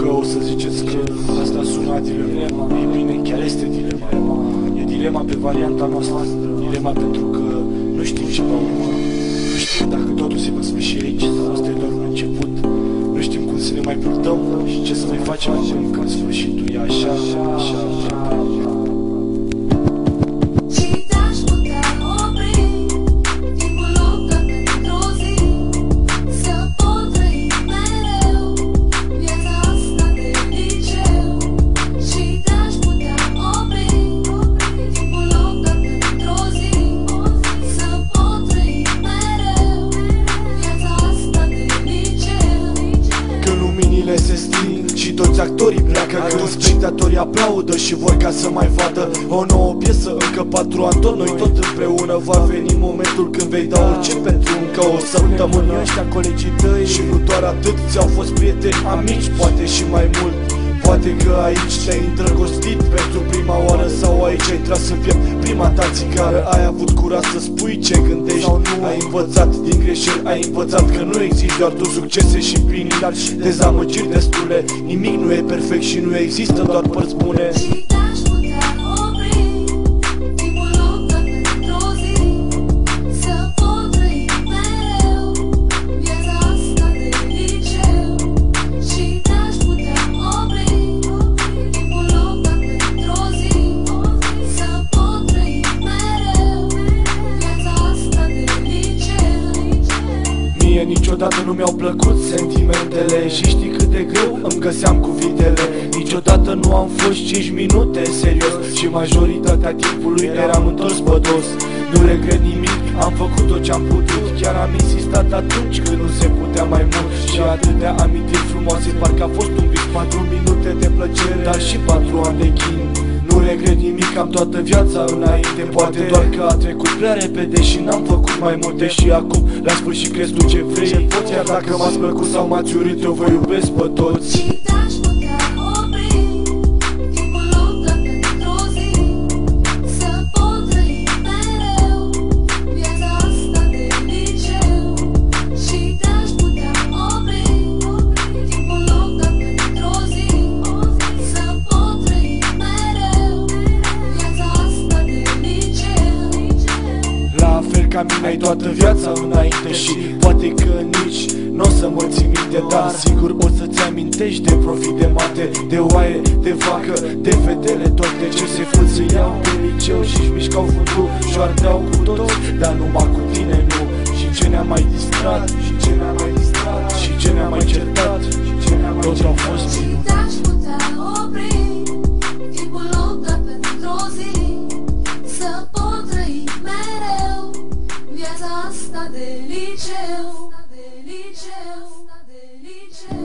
că o să ziceți că asta sună dilema. Ei bine, chiar este dilema. E dilema pe varianta noastră. Dilema pentru că nu știm ce va urma. Nu știm dacă totul se va sfârși aici sau asta e doar un început. Nu știm cum să ne mai purtăm și ce să mai facem acum când sfârșitul e așa. Se sting și toți actorii pleacă, când spectatorii aplaudă și vor ca să mai vadă o nouă piesă. Încă 4 ani tot noi tot împreună. Va veni momentul când vei da orice pentru încă o săptămână. Ăștia colegii tăi și nu doar atât, ți-au fost prieteni, amici, poate și mai mult. Poate că aici te-ai îndrăgostit pentru prima oară, sau aici ai tras în piept prima ta țigară. Ai avut curaj să spui ce gândești sau nu. Ai învățat din greșeli, ai învățat că nu există doar tu succese și plinii, dar și dezamăgiri destule. Nimic nu e perfect și nu există doar părți bune. Niciodată nu mi-au plăcut sentimentele și știi cât de greu îmi găseam cuvintele. Niciodată nu am fost 5 minute serios și majoritatea timpului eram întors pe dos. Nu regret nimic, am făcut tot ce-am putut. Chiar am insistat atunci când nu se putea mai mult. Și atâtea amintiri frumoase, parcă a fost un vis. 4 minute de plăcere, dar și 4 ani de chin. Nu regret nimic, am toată viața înainte. Poate doar că a trecut prea repede și n-am făcut mai multe. Și acum, la sfârșit, crezi tu ce vrei. Chiar dacă m-ați plăcut sau m-ați urât, eu vă iubesc pe toți. Ca mine ai toată viața înainte și poate că nici n-o să mă ții minte, dar sigur o să-ți amintești de profit, de mate, de oaie, de vacă, de vedele, toate ce se fut să iau pe liceu și-și mișcau fundul și-o ardeau cu toți, dar numai cu tine nu. Și ce ne-a mai distrat, și ce ne-a mai distrat, și ce ne-a mai certat, și ce ne-a mai certat, toți au fost minuni. Asta de liceu, de liceu, de liceu.